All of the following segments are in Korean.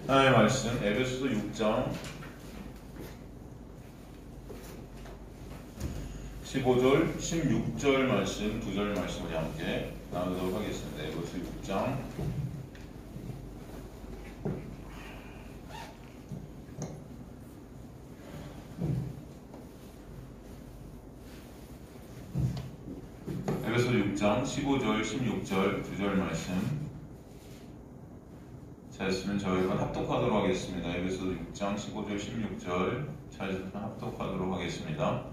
하나님의 말씀 에베소서 6장 15절, 16절 말씀, 2절 말씀 우리 함께 나누도록 하겠습니다. 에베소서 6장 에베소서 6장 15절, 16절, 2절 말씀 찾으시면 저희가 합독하도록 하겠습니다. 에베소서 6장 15절, 16절 찾으시면 합독하도록 하겠습니다.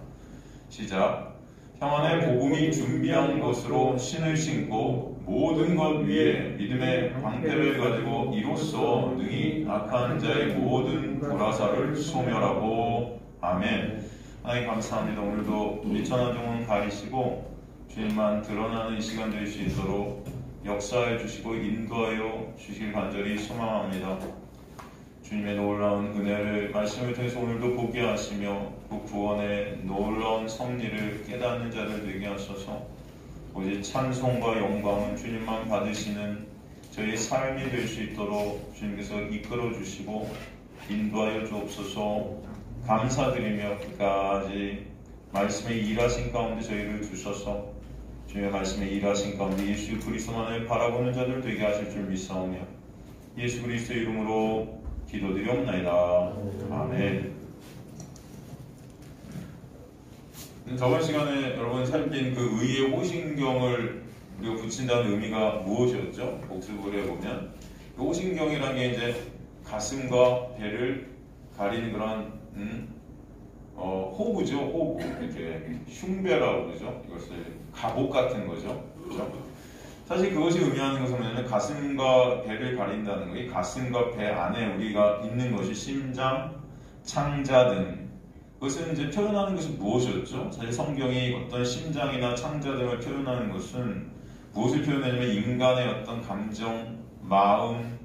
시작. 평안의 복음이 준비한 것으로 신을 신고 모든 것 위에 믿음의 방패를 가지고 이로써 능히 악한 자의 모든 불화살을 소멸하고. 아멘. 하나님 감사합니다. 오늘도 미천한 종은 가리시고 주님만 드러나는 시간 될 수 있도록 역사해 주시고 인도하여 주시길 간절히 소망합니다. 주님의 놀라운 은혜를 말씀을 통해서 오늘도 보게 하시며 그 구원의 놀라운 섭리를 깨닫는 자들 되게 하셔서 오직 찬송과 영광은 주님만 받으시는 저희 삶이 될 수 있도록 주님께서 이끌어 주시고 인도하여 주옵소서. 감사드리며 끝까지 말씀의 일하신 가운데 저희를 두셔서 주님의 말씀에 일하신 가운데 예수 그리스도만을 바라보는 자들 되게 하실 줄 믿사오며 예수 그리스도의 이름으로 기도드리옵나이다. 아멘. 저번 시간에 여러분 살핀 그 의의 호신경을 우리가 붙인다는 의미가 무엇이었죠? 복습을 해보면 그 호신경이라는 게 이제 가슴과 배를 가리는 그런 호구죠. 호구. 이렇게 흉배라고 그러죠. 이것을 갑옷 같은 거죠. 그렇죠? 사실 그것이 의미하는 것은 뭐냐면 가슴과 배를 가린다는 거. 이 가슴과 배 안에 우리가 있는 것이 심장, 창자 등. 그것은 이제 표현하는 것이 무엇이었죠? 사실 성경이 어떤 심장이나 창자 등을 표현하는 것은 무엇을 표현하냐면 인간의 어떤 감정, 마음,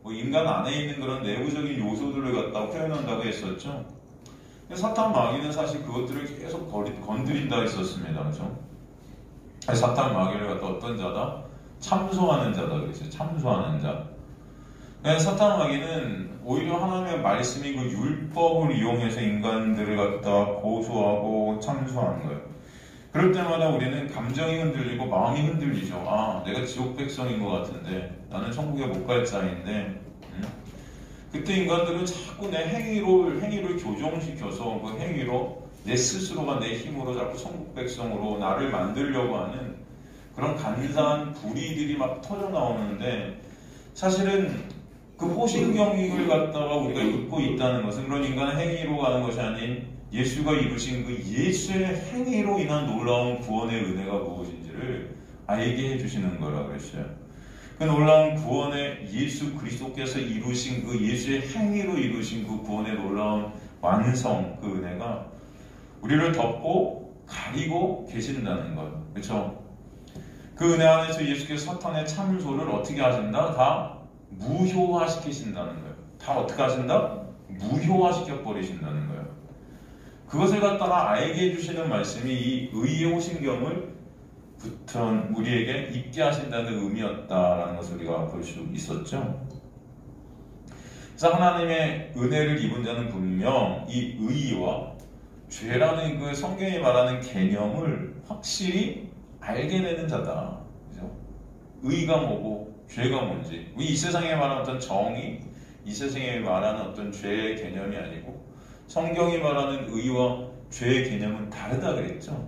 인간 안에 있는 그런 내부적인 요소들을 갖다가 표현한다고 했었죠. 사탄 마귀는 사실 그것들을 계속 건드린다 했었습니다. 그렇죠? 사탄 마귀를 갖다 어떤 자다? 참소하는 자다 그랬어요. 참소하는 자. 사탄 마귀는 오히려 하나님의 말씀인 그 율법을 이용해서 인간들을 갖다 고소하고 참소하는 거예요. 그럴 때마다 우리는 감정이 흔들리고 마음이 흔들리죠. 아, 내가 지옥 백성인 것 같은데 나는 천국에 못 갈 자인데 그때 인간들은 자꾸 내 행위를 교정시켜서 그 행위로 내 스스로가 내 힘으로 자꾸 천국 백성으로 나를 만들려고 하는 그런 간사한 불의들이 막 터져 나오는데 사실은 그 호신경을 갖다가 우리가 입고 있다는 것은 그런 인간의 행위로 가는 것이 아닌 예수가 이루신 그 예수의 행위로 인한 놀라운 구원의 은혜가 무엇인지를 알게 해주시는 거라 그랬어요. 그 놀라운 구원의 예수 그리스도께서 이루신 그 예수의 행위로 이루신 그 구원의 놀라운 완성, 그 은혜가 우리를 덮고 가리고 계신다는 것. 그렇죠? 그 은혜 안에서 예수께서 사탄의 참소를 어떻게 하신다? 다 무효화시키신다는 거예요. 다 어떻게 하신다? 무효화시켜 버리신다는 거예요. 그것을 갖다가 알게 해주시는 말씀이 이 의의 호신경을 부턴 우리에게 입게 하신다는 의미였다라는 것을 우리가 볼 수 있었죠. 그래서 하나님의 은혜를 입은 자는 분명 이 의와 죄라는 그 성경이 말하는 개념을 확실히 알게 되는 자다. 그죠? 의가 뭐고 죄가 뭔지. 이 세상에 말하는 어떤 정의, 이 세상에 말하는 어떤 죄의 개념이 아니고 성경이 말하는 의와 죄의 개념은 다르다 그랬죠.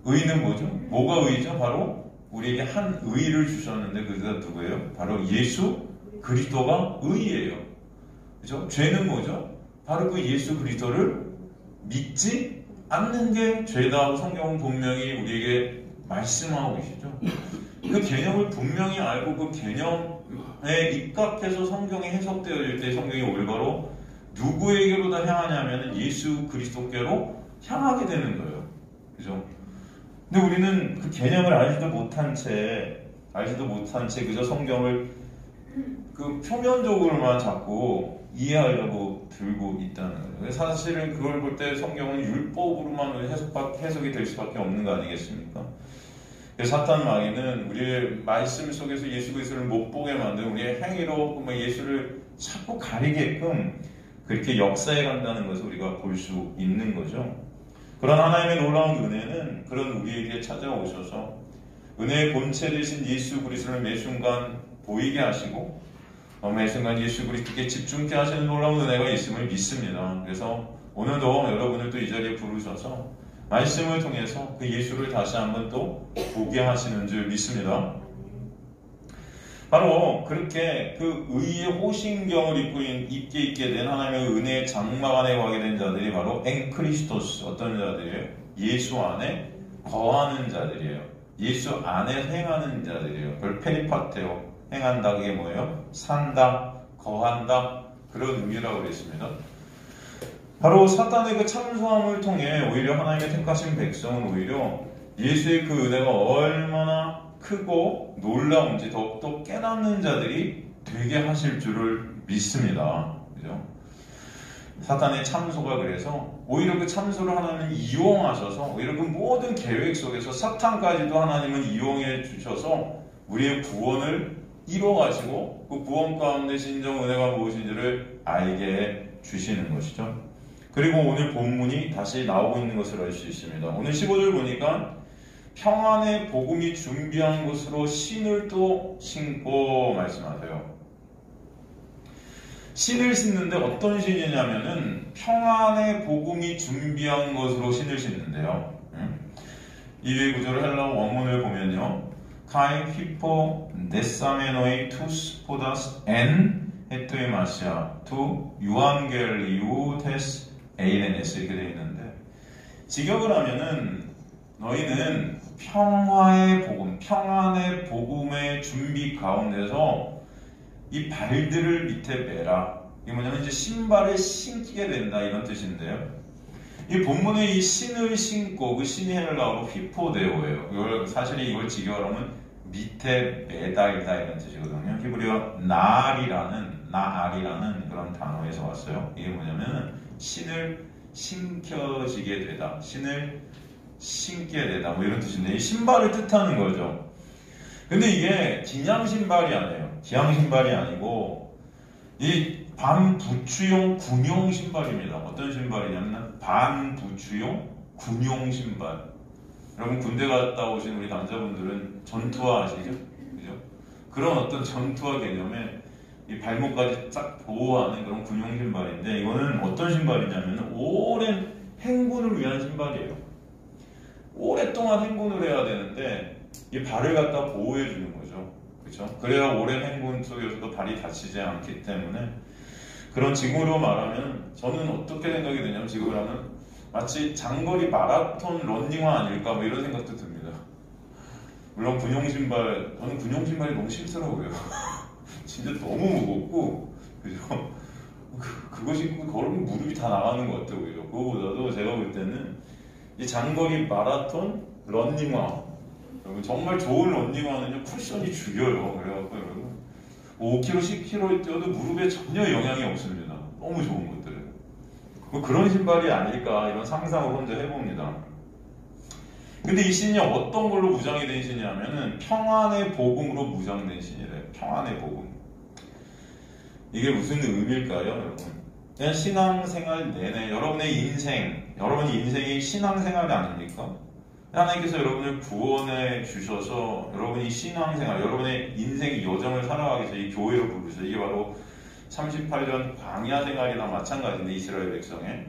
의는 뭐죠? 뭐가 의죠? 바로 우리에게 한 의를 주셨는데 그가 누구예요? 바로 예수 그리스도가 의예요. 그죠? 죄는 뭐죠? 바로 그 예수 그리스도를 믿지 않는 게 죄다 하고 성경은 분명히 우리에게 말씀하고 계시죠. 그 개념을 분명히 알고 그 개념에 입각해서 성경이 해석되어질 때 성경이 올바로 누구에게로 다 향하냐면 예수 그리스도께로 향하게 되는 거예요. 그죠? 근데 우리는 그 개념을 알지도 못한 채 그저 성경을 그 표면적으로만 자꾸 이해하려고 들고 있다는 거예요. 사실은 그걸 볼 때 성경은 율법으로만 해석이 될 수밖에 없는 거 아니겠습니까? 사탄 마귀는 우리의 말씀 속에서 예수 그리스도를 못 보게 만든 우리의 행위로 예수를 자꾸 가리게끔 그렇게 역사해 간다는 것을 우리가 볼 수 있는 거죠. 그런 하나님의 놀라운 은혜는 그런 우리에게 찾아오셔서 은혜의 본체 되신 예수 그리스도를 매 순간 보이게 하시고 매 순간 예수 그리스도께 집중케 하시는 놀라운 은혜가 있음을 믿습니다. 그래서 오늘도 여러분을 또 이 자리에 부르셔서 말씀을 통해서 그 예수를 다시 한번 또 보게 하시는 줄 믿습니다. 바로 그렇게 그 의의 호신경을 입게 있게 된 하나님의 은혜의 장막 안에 거하게 된 자들이 바로 엔크리스토스, 어떤 자들이에요? 예수 안에 거하는 자들이에요. 예수 안에 행하는 자들이에요. 그걸 페리파테오, 행한다, 그게 뭐예요? 산다, 거한다, 그런 의미라고 그랬습니다. 바로 사탄의 그 참소함을 통해 오히려 하나님의 택하신 백성은 오히려 예수의 그 은혜가 얼마나 크고 놀라운지 더욱더 깨닫는 자들이 되게 하실 줄을 믿습니다. 그죠? 사탄의 참소가 그래서 오히려 그 참소를 하나님은 이용하셔서 오히려 그 모든 계획 속에서 사탄까지도 하나님은 이용해 주셔서 우리의 구원을 이뤄가시고 그 구원 가운데 진정 은혜가 무엇인지를 알게 해 주시는 것이죠. 그리고 오늘 본문이 다시 나오고 있는 것을 알 수 있습니다. 오늘 15절 보니까 평안의 복음이 준비한 것으로 신을 또 신고 말씀하세요. 신을 신는데 어떤 신이냐면은 평안의 복음이 준비한 것으로 신을 신는데요. 이 구절을 헬라어 원문을 보면요. 카이 히포 네사메노이 투스 포다스 엔 헤토이마시아 투 유앙겔리우 테스 에이레네스 이렇게 되어 있는데 직역을 하면은 너희는 평화의 복음, 평안의 복음의 준비 가운데서 이 발들을 밑에 매라. 이게 뭐냐면 이제 신발을 신게 된다 이런 뜻인데요. 이 본문에 이 신을 신고 그 신이 헬라어로 휘포데오예요. 사실 이걸 직역하면 밑에 매달다 이런 뜻이거든요. 히브리어 나알이라는 그런 단어에서 왔어요. 이게 뭐냐면 신을 신겨지게 되다, 신을 신게 되다 뭐 이런 뜻인데 이 신발을 뜻하는 거죠. 근데 이게 그냥 신발이 아니에요. 기양 신발이 아니고 이 반부추용 군용 신발입니다. 어떤 신발이냐면 반부추용 군용 신발. 여러분 군대 갔다 오신 우리 남자분들은 전투화 아시죠? 그죠? 그런 어떤 전투화 개념에 이 발목까지 쫙 보호하는 그런 군용 신발인데 이거는 어떤 신발이냐면 오랜 행군을 위한 신발이에요. 오랫동안 행군을 해야 되는데 이 발을 갖다 보호해 주는 거죠. 그렇죠? 그래야 오랜 행군 속에서도 발이 다치지 않기 때문에 그런 지금으로 말하면 저는 어떻게 생각이 되냐면 지금으로 하면 마치 장거리 마라톤 러닝화 아닐까 뭐 이런 생각도 듭니다. 물론 군용 신발, 저는 군용 신발이 너무 싫더라고요. 진짜 너무 무겁고 그죠? 그거 신고 걸으면 무릎이 다 나가는 것 같아요. 오히려 그거보다도 제가 볼 때는 이 장거리 마라톤 러닝화, 여러분 정말 좋은 러닝화는요 쿠션이 죽여요. 그래갖고 여러분 5km, 10km 뛰어도 무릎에 전혀 영향이 없습니다. 너무 좋은 것들은. 뭐 그런 신발이 아닐까 이런 상상을 혼자 해봅니다. 근데 이 신이 어떤 걸로 무장이 된 신이냐면은 평안의 복음으로 무장된 신이래요. 평안의 복음. 이게 무슨 의미일까요, 여러분? 그냥 신앙생활 내내 여러분의 인생, 여러분의 인생이 신앙생활이 아닙니까? 하나님께서 여러분을 구원해 주셔서 여러분이 신앙생활, 여러분의 인생의 여정을 살아가기 위해서 이 교회로 부르셔서 이게 바로 38년 광야 생활이나 마찬가지인데 이스라엘 백성의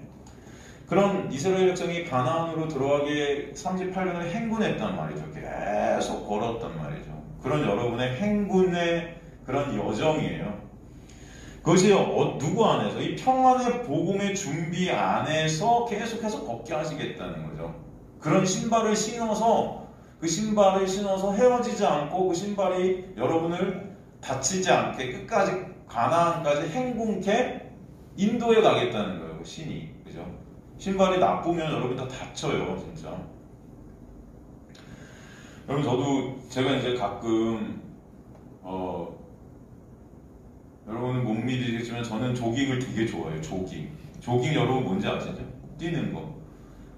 그런 이스라엘 백성이 가나안으로 들어가기에 38년을 행군했단 말이죠. 계속 걸었단 말이죠. 그런 여러분의 행군의 그런 여정이에요. 그것이 누구 안에서 이 평안의 복음의 준비 안에서 계속해서 걷게 하시겠다는 거죠. 그런 신발을 신어서 그 신발을 신어서 헤어지지 않고 그 신발이 여러분을 다치지 않게 끝까지 가나안까지 행군케 인도해 가겠다는 거예요. 그 신이. 그죠? 신발이 나쁘면 여러분 다 다쳐요. 진짜. 여러분 저도 제가 이제 가끔 여러분은 못 믿으시겠지만 저는 조깅을 되게 좋아해요. 조깅 여러분 뭔지 아시죠? 뛰는 거.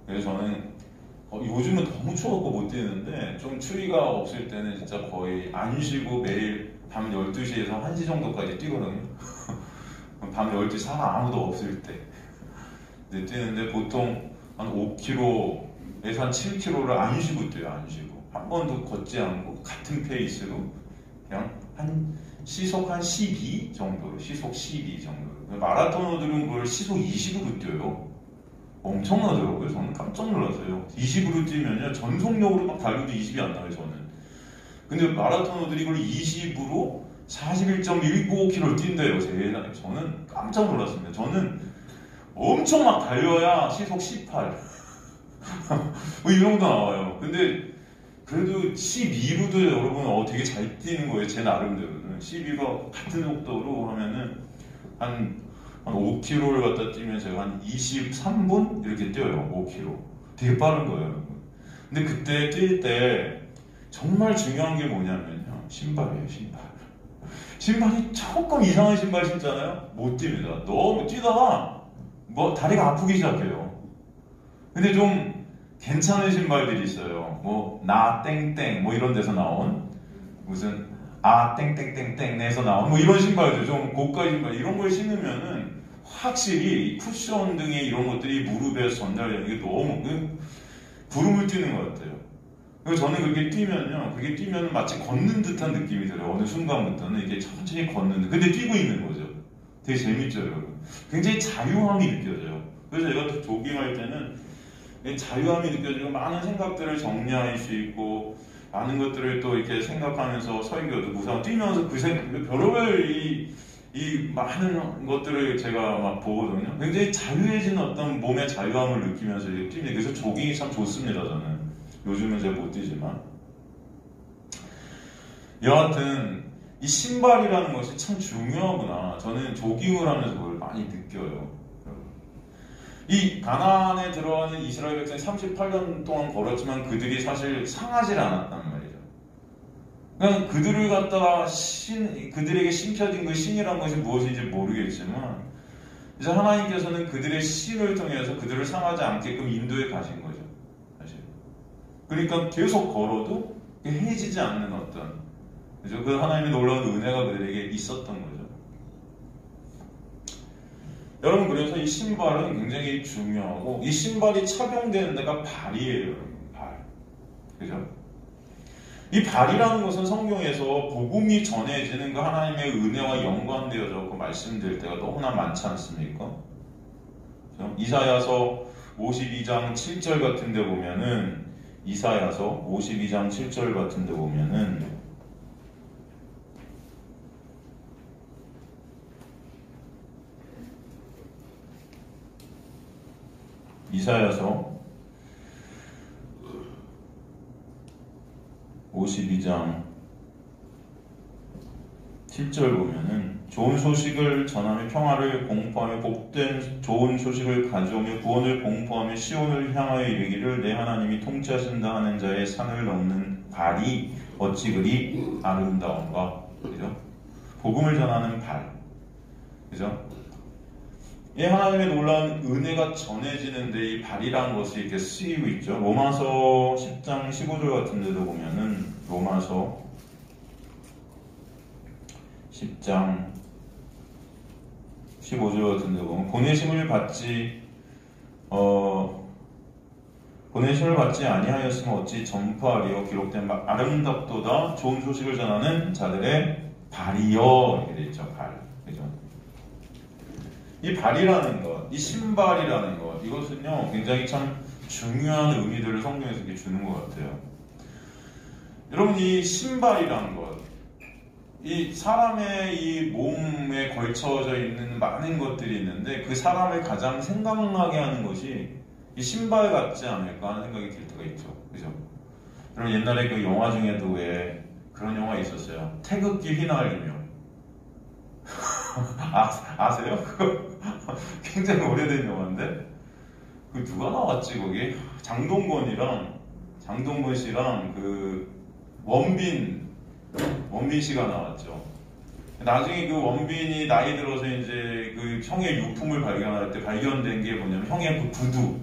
그래서 저는 요즘은 너무 추워갖고 못 뛰는데 좀 추위가 없을 때는 진짜 거의 안 쉬고 매일 밤 12시에서 1시 정도까지 뛰거든요. 밤 12시 사람 아무도 없을 때 뛰는데 보통 한 5km에서 한 7km를 안 쉬고 뛰어요. 안 쉬고 한 번도 걷지 않고 같은 페이스로 그냥 한 시속 한 12 정도로 시속 12 정도로 마라토너들은 그걸 시속 20으로 뛰어요. 엄청나더라고요. 저는 깜짝 놀랐어요. 20으로 뛰면요 전속력으로 막 달려도 20이 안 나와요. 저는. 근데 마라토너들이 그걸 20으로 41.195km를 뛴대요. 세상에. 저는 깜짝 놀랐습니다. 저는 엄청 막 달려야 시속 18 뭐 이 정도 나와요. 근데 그래도 12로도 여러분 되게 잘 뛰는 거예요. 제 나름대로는 12가 같은 속도로 하면은 한 5km를 갖다 뛰면 제가 한 23분 이렇게 뛰어요. 5km 되게 빠른 거예요. 근데 그때 뛸 때 정말 중요한 게 뭐냐면요 신발이에요. 신발이 조금 이상한 신발 신잖아요. 못 뜁니다. 너무 뛰다가 뭐 다리가 아프기 시작해요. 근데 좀 괜찮은 신발들이 있어요. 뭐 나 땡땡 뭐 이런 데서 나온 무슨 땡땡땡땡에서 나온 뭐 이런 신발들 좀 고가 신발 이런 걸 신으면은 확실히 쿠션 등의 이런 것들이 무릎에 전달되는 게 너무 구름을 뛰는 것 같아요. 그래서 저는 그렇게 뛰면 마치 걷는 듯한 느낌이 들어요. 어느 순간부터는 이게 천천히 걷는 근데 뛰고 있는 거죠. 되게 재밌죠, 여러분. 굉장히 자유함이 느껴져요. 그래서 제가 조깅할 때는 자유함이 느껴지고 많은 생각들을 정리할 수 있고 많은 것들을 또 이렇게 생각하면서 설교도 무상 뛰면서 별의별 이 많은 것들을 제가 막 보거든요. 굉장히 자유해진 어떤 몸의 자유함을 느끼면서 이렇게 뛰는 그래서 조깅이 참 좋습니다. 저는 요즘은 제가 못 뛰지만 여하튼 이 신발이라는 것이 참 중요하구나. 저는 조깅을 하면서 그걸 많이 느껴요. 이 가나안에 들어가는 이스라엘 백성이 38년 동안 걸었지만 그들이 사실 상하질 않았단 말이죠. 그냥 그들을 갖다가 그들에게 심겨진 그 신이란 것이 무엇인지 모르겠지만 이제 하나님께서는 그들의 신을 통해서 그들을 상하지 않게끔 인도해 가신 거죠. 사실. 그러니까 계속 걸어도 해지지 않는 어떤 그죠? 그 하나님의 놀라운 은혜가 그들에게 있었던 거죠. 여러분 그래서 이 신발은 굉장히 중요하고 이 신발이 착용되는 데가 발이에요. 발. 그죠? 이 발이라는 것은 성경에서 복음이 전해지는 그 하나님의 은혜와 연관되어져 말씀드릴 때가 너무나 많지 않습니까? 그죠? 이사야서 52장 7절 같은 데 보면은 이사야서 52장 7절 같은 데 보면은 이사야서 52장 7절 보면은 좋은 소식을 전하며 평화를 공포하며 복된 좋은 소식을 가져오며 구원을 공포하며 시온을 향하여 이르기를 내 하나님이 통치하신다 하는 자의 산을 넘는 발이 어찌 그리 아름다운가. 그죠? 복음을 전하는 발. 그죠? 이 하나님의 놀라운 은혜가 전해지는데 이 발이라는 것이 이렇게 쓰이고 있죠. 로마서 10장 15절 같은 데도 보면은 로마서 10장 15절 같은 데 보면 보내심을 받지 아니하였으면 어찌 전파하리요 기록된 아름답도다 좋은 소식을 전하는 자들의 발이여 이렇게 되어 있죠. 발. 그죠? 이 발이라는 것, 이 신발이라는 것, 이것은요 굉장히 참 중요한 의미들을 성경에서 이렇게 주는 것 같아요. 여러분 이 신발이라는 것, 이 사람의 이 몸에 걸쳐져 있는 많은 것들이 있는데 그 사람을 가장 생각나게 하는 것이 이 신발 같지 않을까 하는 생각이 들 때가 있죠. 그죠? 여러분 옛날에 그 영화 중에도 왜 그런 영화 있었어요. 태극기 휘날리며. 아세요? 그거 굉장히 오래된 영화인데 그 누가 나왔지 거기? 장동건 씨랑 그 원빈 씨가 나왔죠. 나중에 그 원빈이 나이 들어서 이제 그 형의 유품을 발견할 때 발견된 게 뭐냐면 형의 그 구두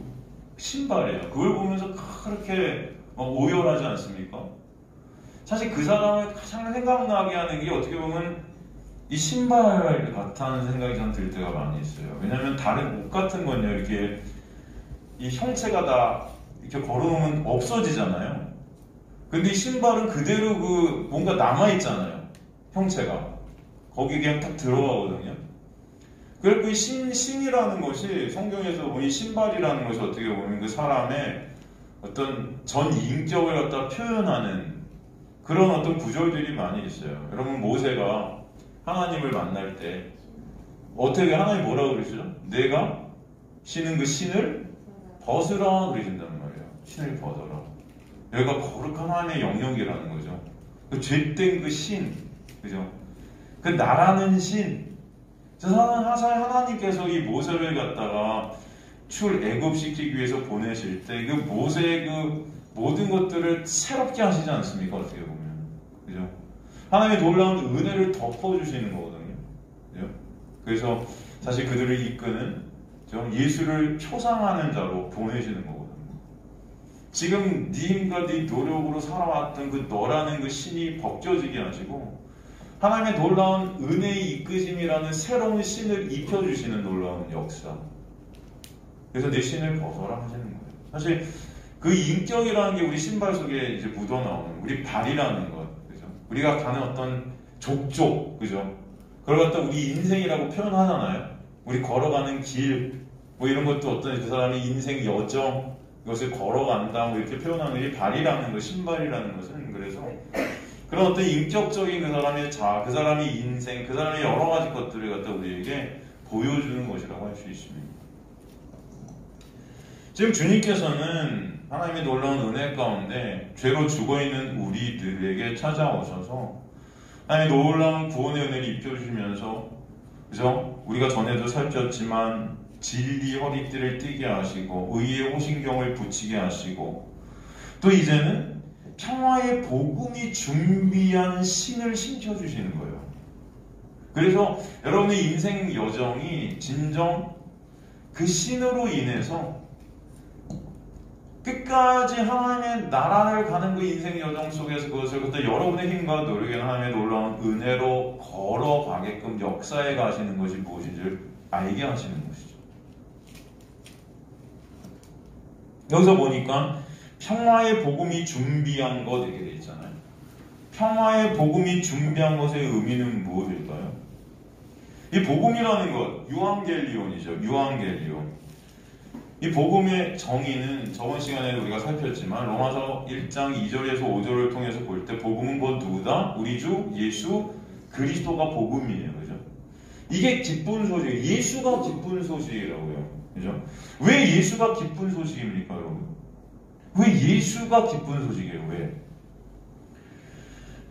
신발이에요. 그걸 보면서 그렇게 오열하지 않습니까? 사실 그 사람을 가장 생각나게 하는 게 어떻게 보면 이 신발 같다는 생각이 전 들 때가 많이 있어요. 왜냐하면 다른 옷 같은 건요, 이렇게 이 형체가 다 이렇게 걸어놓으면 없어지잖아요. 근데 이 신발은 그대로 그 뭔가 남아있잖아요. 형체가. 거기 그냥 딱 들어가거든요. 그리고 이 신이라는 것이 성경에서 보면 이 신발이라는 것이 어떻게 보면 그 사람의 어떤 전 인격을 갖다 표현하는 그런 어떤 구절들이 많이 있어요. 여러분 모세가 하나님을 만날 때 어떻게 하나님 뭐라고 그러시죠? 내가 신은 그 신을 벗으라 그러신단 말이에요. 신을 벗어라. 여기가 거룩한 하나님의 영역이라는 거죠. 그 죄된 그 신, 그죠? 그 나라는 신. 사실 하나님께서 이 모세를 갖다가 출애굽시키기 위해서 보내실 때 그 모세의 그 모든 것들을 새롭게 하시지 않습니까? 어떻게 보면, 그죠? 하나님의 놀라운 은혜를 덮어주시는 거거든요. 그죠? 그래서 사실 그들을 이끄는 예수를 표상하는 자로 보내시는 거거든요. 지금 네 힘과 네 노력으로 살아왔던 그 너라는 그 신이 벗겨지게 하시고 하나님의 놀라운 은혜의 이끄심이라는 새로운 신을 입혀주시는 놀라운 역사. 그래서 내 신을 벗어라 하시는 거예요. 사실 그 인격이라는 게 우리 신발 속에 이제 묻어나오는 우리 발이라는 것, 그죠? 우리가 가는 어떤 족족, 그죠? 그걸 갖다 우리 인생이라고 표현하잖아요. 우리 걸어가는 길, 뭐 이런 것도 어떤 그 사람의 인생 여정, 이것을 걸어간다, 뭐 이렇게 표현하는 이 발이라는 것, 신발이라는 것은 그래서 그런 어떤 인격적인 그 사람의 그 사람의 인생, 그 사람의 여러 가지 것들을 갖다 우리에게 보여주는 것이라고 할 수 있습니다. 지금 주님께서는 하나님의 놀라운 은혜 가운데 죄로 죽어있는 우리들에게 찾아오셔서 하나님의 놀라운 구원의 은혜를 입혀주시면서, 그죠? 우리가 전에도 살폈지만 진리 허리띠를 띠게 하시고 의의 호신경을 붙이게 하시고 또 이제는 평화의 복음이 준비한 신을 신겨주시는 거예요. 그래서 여러분의 인생 여정이 진정 그 신으로 인해서 끝까지 하나님의 나라를 가는 그 인생 여정 속에서 그것을 그때 여러분의 힘과 노력에 하나님의 놀라운 은혜로 걸어가게끔 역사해 가시는 것이 무엇인지를 알게 하시는 것이죠. 여기서 보니까 평화의 복음이 준비한 것 이렇게 되어 있잖아요. 평화의 복음이 준비한 것의 의미는 무엇일까요? 이 복음이라는 것, 유앙겔리온이죠. 유앙겔리온. 이 복음의 정의는 저번 시간에 우리가 살폈지만 로마서 1장 2절에서 5절을 통해서 볼 때 복음은 곧 누구다? 우리 주 예수 그리스도가 복음이에요. 그죠? 이게 기쁜 소식, 예수가 기쁜 소식이라고요. 그죠? 왜 예수가 기쁜 소식입니까, 여러분? 왜 예수가 기쁜 소식이에요? 왜?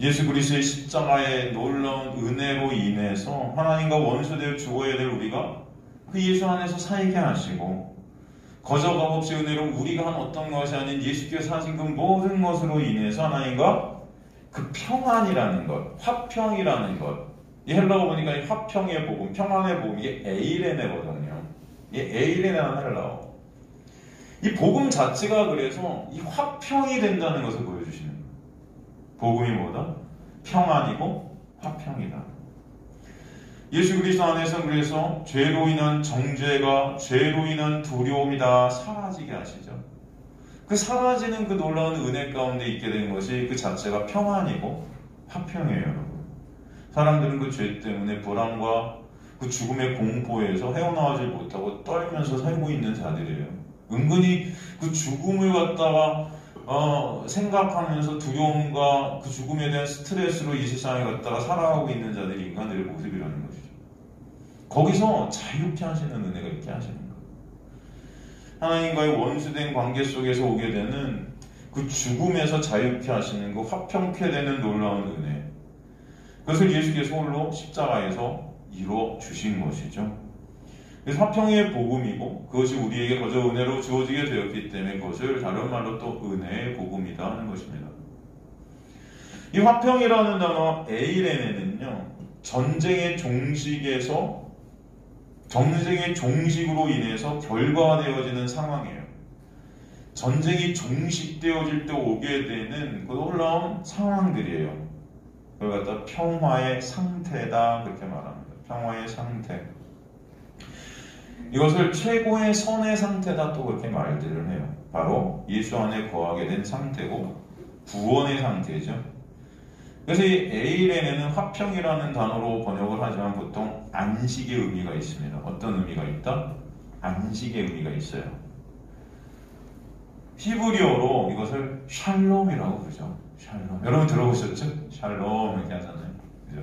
예수 그리스도의 십자가의 놀라운 은혜로 인해서 하나님과 원수되어 죽어야 될 우리가 그 예수 안에서 살게 하시고 거저가 없이 은혜로 우리가 한 어떤 것이 아닌 예수께서 하신 그 모든 것으로 인해서 하나님과 그 평안이라는 것, 화평이라는 것, 이 헬라어 보니까 이 화평의 복음, 평안의 복음, 이게 에이레네거든요. 이게 에이레네라는 헬라어. 이 복음 자체가 그래서 이 화평이 된다는 것을 보여주시는 거예요. 복음이 뭐다? 평안이고 화평이다. 예수 그리스도 안에서 그래서 죄로 인한 정죄가, 죄로 인한 두려움이 다 사라지게 하시죠. 그 사라지는 그 놀라운 은혜 가운데 있게 된 것이 그 자체가 평안이고 화평이에요, 여러분. 사람들은 그 죄 때문에 불안과 그 죽음의 공포에서 헤어나오지 못하고 떨면서 살고 있는 자들이에요. 은근히 그 죽음을 갖다가 생각하면서 두려움과 그 죽음에 대한 스트레스로 이 세상에 갖다가 살아가고 있는 자들이 인간들의 모습이라는 것이죠. 거기서 자유케 하시는 은혜가 있게 하시는 거예요. 하나님과의 원수된 관계 속에서 오게 되는 그 죽음에서 자유케 하시는 그 화평케 되는 놀라운 은혜, 그것을 예수께서 홀로 십자가에서 이루어 주신 것이죠. 그래서 화평의 복음이고 그것이 우리에게 거저 은혜로 주어지게 되었기 때문에 그것을 다른 말로 또 은혜의 복음이다 하는 것입니다. 이 화평이라는 단어 에이레네는요, 전쟁의 종식으로 인해서 결과가 되어지는 상황이에요. 전쟁이 종식되어질 때 오게 되는 그 놀라운 상황들이에요. 그걸 갖다 평화의 상태다 그렇게 말합니다. 평화의 상태. 이것을 최고의 선의 상태다 또 그렇게 말들을 해요. 바로 예수 안에 거하게 된 상태고 구원의 상태죠. 그래서 이 에이레네는 화평이라는 단어로 번역을 하지만 보통 안식의 의미가 있습니다. 어떤 의미가 있다? 안식의 의미가 있어요. 히브리어로 이것을 샬롬이라고 부르죠. 샬롬. 여러분 들어보셨죠? 샬롬 이렇게 하잖아요. 그죠?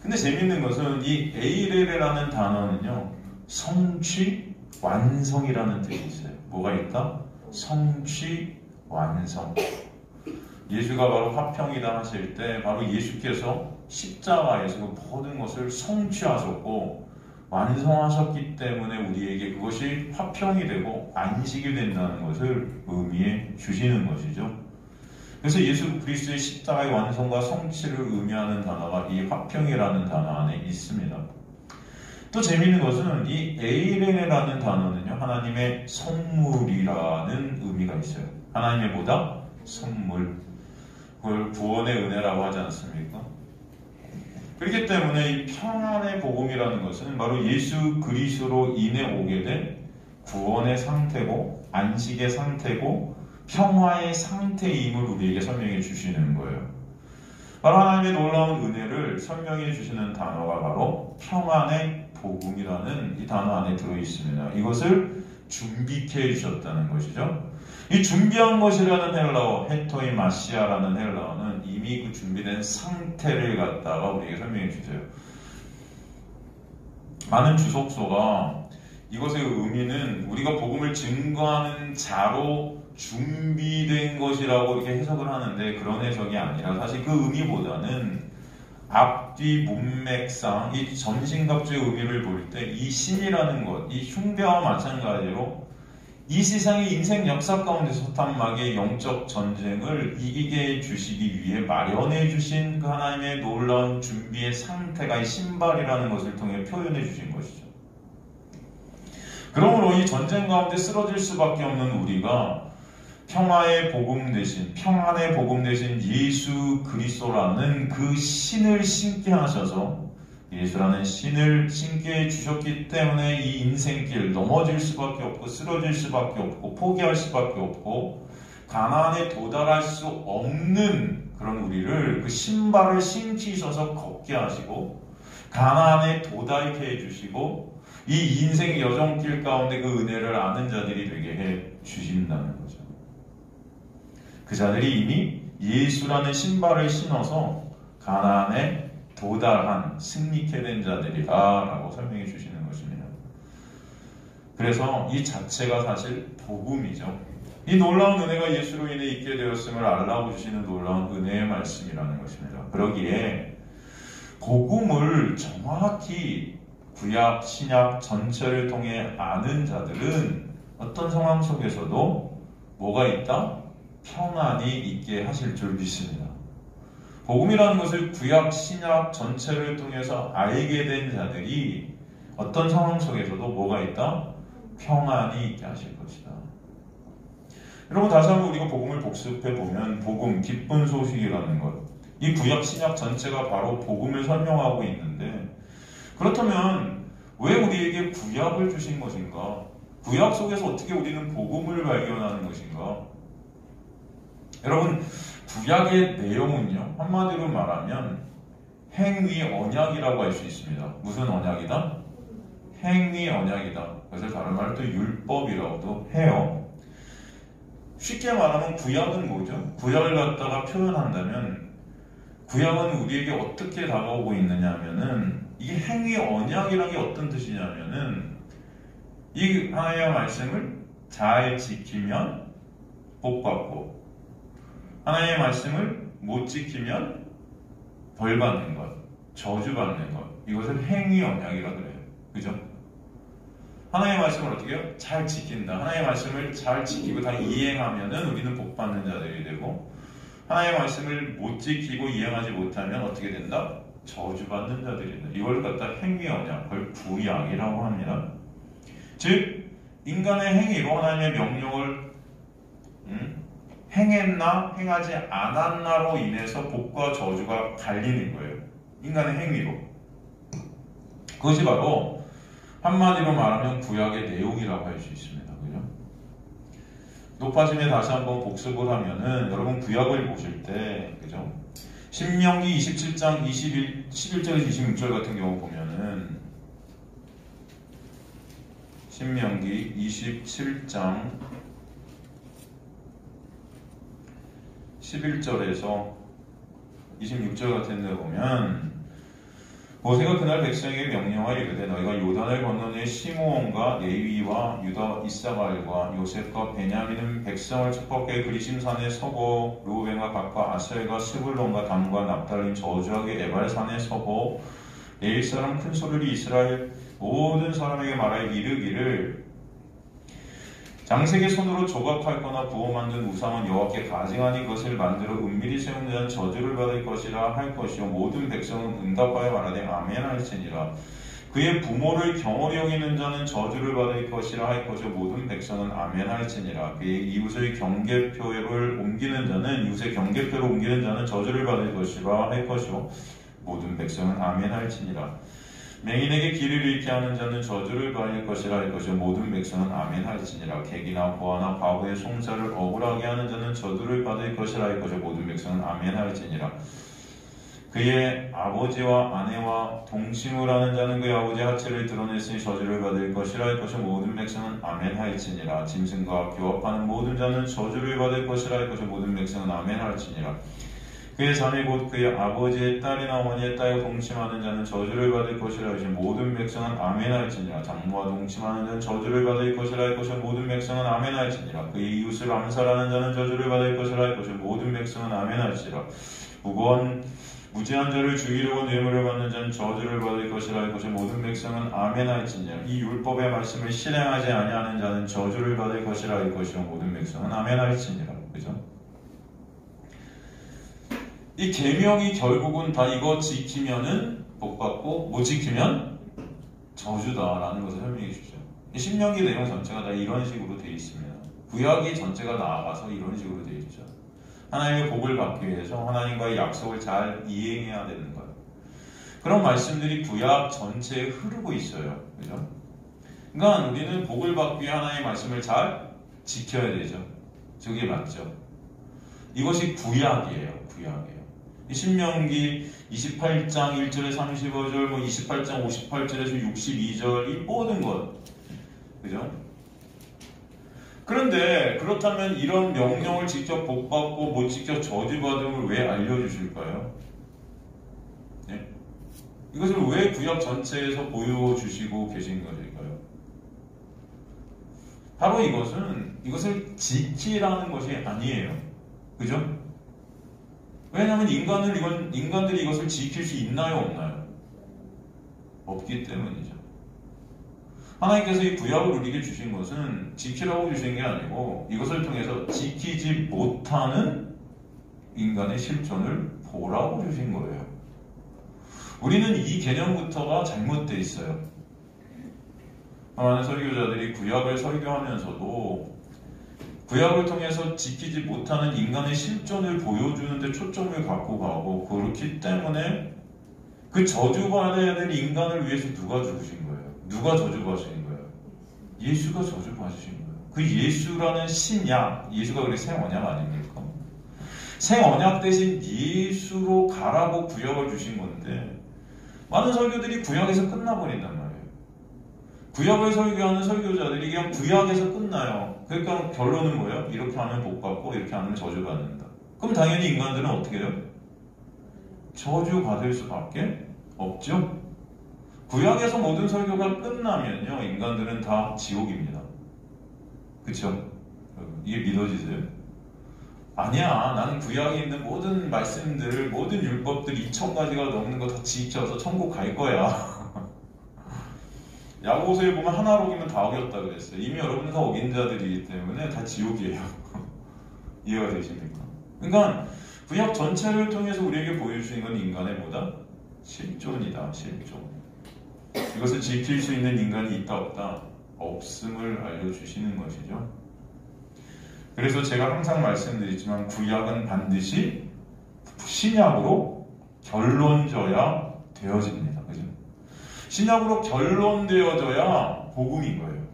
근데 재밌는 것은 이 에이레레라는 단어는요, 성취, 완성이라는 뜻이 있어요. 뭐가 있다? 성취, 완성. 예수가 바로 화평이다 하실 때 바로 예수께서 십자가에서 그 모든 것을 성취하셨고 완성하셨기 때문에 우리에게 그것이 화평이 되고 안식이 된다는 것을 의미해 주시는 것이죠. 그래서 예수 그리스도의 십자가의 완성과 성취를 의미하는 단어가 이 화평이라는 단어 안에 있습니다. 또 재미있는 것은 이 에이레네라는 단어는요, 하나님의 선물이라는 의미가 있어요. 하나님의 뭐다? 선물. 그걸 구원의 은혜라고 하지 않습니까? 그렇기 때문에 이 평안의 복음이라는 것은 바로 예수 그리스도로 인해 오게 된 구원의 상태고 안식의 상태고 평화의 상태임을 우리에게 설명해 주시는 거예요. 바로 하나님의 놀라운 은혜를 설명해 주시는 단어가 바로 평안의 복음이라는 이 단어 안에 들어있습니다. 이것을 준비케 해주셨다는 것이죠. 이 준비한 것이라는 헬라어, 헤토이 마시아라는 헬라어는 이미 그 준비된 상태를 갖다가 우리에게 설명해 주세요. 많은 주석서가 이것의 의미는 우리가 복음을 증거하는 자로 준비된 것이라고 이렇게 해석을 하는데 그런 해석이 아니라 사실 그 의미보다는 앞뒤 문맥상 이 전신갑주의 의미를 볼 때 이 신이라는 것, 이 흉배와 마찬가지로 이 세상의 인생 역사 가운데서 탄막의 영적 전쟁을 이기게 해주시기 위해 마련해 주신 그 하나님의 놀라운 준비의 상태가 이 신발이라는 것을 통해 표현해 주신 것이죠. 그러므로 이 전쟁 가운데 쓰러질 수밖에 없는 우리가 평화의 복음 대신, 평안의 복음 대신 예수 그리스도라는 그 신을 신게 하셔서 예수라는 신을 신게 해주셨기 때문에 이 인생길 넘어질 수밖에 없고 쓰러질 수밖에 없고 포기할 수밖에 없고 가나안에 도달할 수 없는 그런 우리를 그 신발을 신기셔서 걷게 하시고 가나안에 도달케 해주시고 이 인생 여정길 가운데 그 은혜를 아는 자들이 되게 해주신다는 거죠. 그 자들이 이미 예수라는 신발을 신어서 가나안에 도달한 승리케 된 자들이다 라고 설명해 주시는 것입니다. 그래서 이 자체가 사실 복음이죠. 이 놀라운 은혜가 예수로 인해 있게 되었음을 알라고 주시는 놀라운 은혜의 말씀이라는 것입니다. 그러기에 복음을 정확히 구약, 신약 전체를 통해 아는 자들은 어떤 상황 속에서도 뭐가 있다? 평안이 있게 하실 줄 믿습니다. 복음이라는 것을 구약, 신약 전체를 통해서 알게 된 자들이 어떤 상황 속에서도 뭐가 있다? 평안이 있게 하실 것이다. 여러분 다시 한번 우리가 복음을 복습해 보면 복음, 기쁜 소식이라는 것, 이 구약, 신약 전체가 바로 복음을 설명하고 있는데 그렇다면 왜 우리에게 구약을 주신 것인가? 구약 속에서 어떻게 우리는 복음을 발견하는 것인가? 여러분 구약의 내용은요, 한마디로 말하면 행위 언약이라고 할 수 있습니다. 무슨 언약이다? 행위 언약이다. 그래서 다른 말로 또 율법이라고도 해요. 쉽게 말하면 구약은 뭐죠? 구약을 갖다가 표현한다면 구약은 우리에게 어떻게 다가오고 있느냐 하면은 이게 행위 언약이라는 게 어떤 뜻이냐면은 이 하나님의 말씀을 잘 지키면 복 받고 하나님의 말씀을 못 지키면 벌 받는 것, 저주 받는 것, 이것을 행위 언약이라 그래요. 그죠? 하나님의 말씀을 어떻게 해요? 잘 지킨다. 하나님의 말씀을 잘 지키고 다 이행하면은 우리는 복 받는 자들이 되고 하나님의 말씀을 못 지키고 이행하지 못하면 어떻게 된다? 저주 받는 자들이 된다. 이걸 갖다 행위 언약, 그걸 구약이라고 합니다. 즉 인간의 행위로 하나님의 명령을 행했나 행하지 않았나로 인해서 복과 저주가 갈리는 거예요. 인간의 행위로. 그것이 바로 한마디로 말하면 구약의 내용이라고 할 수 있습니다. 그죠? 높아짐에 다시 한번 복습을 하면은 여러분 구약을 보실 때 그죠? 신명기 27장 11절에서 26절 같은 경우 보면은 신명기 27장 11절에서 26절 같은 데 보면 모세가 그날 백성에게 명령하여 이르되 너희가 요단을 건너는 시므온과 레위와 유다 이사갈과 요셉과 베냐민은 백성을 축복해 그리심산에 서고 르우벤과 각과 아셀과 스불론과 단과 납달린 저주하게 에발산에 서고 내일 사람 큰 소리로 이스라엘 모든 사람에게 말하여 이르기를 장색의 손으로 조각할거나 부어 만든 우상은 여호와께 가증하니 그것을 만들어 은밀히 세운 자는 저주를 받을 것이라 할 것이요 모든 백성은 응답하여 말하되 아멘 할지니라. 그의 부모를 경홀히 여기는 자는 저주를 받을 것이라 할 것이요 모든 백성은 아멘 할지니라. 그의 이웃의 경계표를 옮기는 자는 이웃의 경계표를 옮기는 자는 저주를 받을 것이라 할 것이요 모든 백성은 아멘 할지니라. 맹인에게 길을 잃게 하는 자는 저주를 받을 것이라 할 것이요 모든 백성은 아멘 할지니라. 객이나 고아나 과부의 송사를 억울하게 하는 자는 저주를 받을 것이라 할 것이요 모든 백성은 아멘 할지니라. 그의 아버지와 아내와 동침을 하는 자는 그의 아버지의 하체를 드러냈으니 저주를 받을 것이라 할 것이요 모든 백성은 아멘 할지니라. 짐승과 교합하는 모든 자는 저주를 받을 것이라 할 것이요 모든 백성은 아멘 할지니라. 그의 자매 곧 그의 아버지의 딸이나 어머니의 딸과 동침하는 자는 저주를 받을 것이라 하시니 모든 백성은 아멘 할지니라. 장모와 동침하는 자는 저주를 받을 것이라 할 것이요 모든 백성은 아멘 할지니라. 그의 이웃을 암살하는 자는 저주를 받을 것이라 할 것이요 모든 백성은 아멘 할지라. 무지한 자를 죽이려고 뇌물을 받는 자는 저주를 받을 것이라 할 것이요 모든 백성은 아멘 할지니라. 이 율법의 말씀을 실행하지 아니하는 자는 저주를 받을 것이라 할 것이요 모든 백성은 아멘 할지니라. 그죠? 이 계명이 결국은 다 이거 지키면은 복받고 못 지키면 저주다라는 것을 설명해 주죠. 신명기 내용 전체가 다 이런 식으로 되어 있습니다. 구약이 전체가 나아가서 이런 식으로 되어 있죠. 하나님의 복을 받기 위해서 하나님과의 약속을 잘 이행해야 되는 거예요. 그런 말씀들이 구약 전체에 흐르고 있어요. 그죠? 그러니까 우리는 복을 받기 위해 하나님의 말씀을 잘 지켜야 되죠. 저게 맞죠. 이것이 구약이에요. 구약이에요. 신명기 28장 1절에 35절, 28장 58절에서 62절 이 모든 것, 그죠? 그런데 그렇다면 이런 명령을 직접 복받고 못 직접 저주받음을 왜 알려주실까요? 네? 이것을 왜 구약 전체에서 보여주시고 계신 것일까요? 바로 이것을 지키라는 것이 아니에요. 그죠? 왜냐하면 인간들이 이것을 지킬 수 있나요? 없나요? 없기 때문이죠. 하나님께서 이 구약을 우리에게 주신 것은 지키라고 주신 게 아니고 이것을 통해서 지키지 못하는 인간의 실존을 보라고 주신 거예요. 우리는 이 개념부터가 잘못되어 있어요. 많은 설교자들이 구약을 설교하면서도 구약을 통해서 지키지 못하는 인간의 실존을 보여주는데 초점을 갖고 가고 그렇기 때문에 그 저주받아야 될 인간을 위해서 누가 죽으신 거예요? 누가 저주받으신 거예요? 예수가 저주받으신 거예요. 그 예수라는 신약, 예수가 그래 새 언약 아닙니까? 새 언약 대신 예수로 가라고 구약을 주신 건데 많은 설교들이 구약에서 끝나버린단 말이에요. 구약을 설교하는 설교자들이 그냥 구약에서 끝나요. 그러니까 결론은 뭐예요? 이렇게 하면 복받고 이렇게 하면 저주받는다. 그럼 당연히 인간들은 어떻게 해요? 저주받을 수밖에 없죠. 구약에서 모든 설교가 끝나면요 인간들은 다 지옥입니다. 그쵸? 이게 믿어지세요? 아니야, 나는 구약에 있는 모든 말씀들, 모든 율법들 2000가지가 넘는 거 다 지켜서 천국 갈 거야. 야고보서에 보면 하나를 어기면 다 어겼다 그랬어요. 이미 여러분은 다 어긴 자들이기 때문에 다 지옥이에요. 이해가 되십니까? 그러니까 구약 전체를 통해서 우리에게 보여주신 건 인간의 뭐다? 실존이다. 실존. 이것을 지킬 수 있는 인간이 있다 없다? 없음을 알려주시는 것이죠. 그래서 제가 항상 말씀드리지만 구약은 반드시 신약으로 결론져야 되어집니다. 그죠? 신약으로 결론되어져야 복음인 거예요.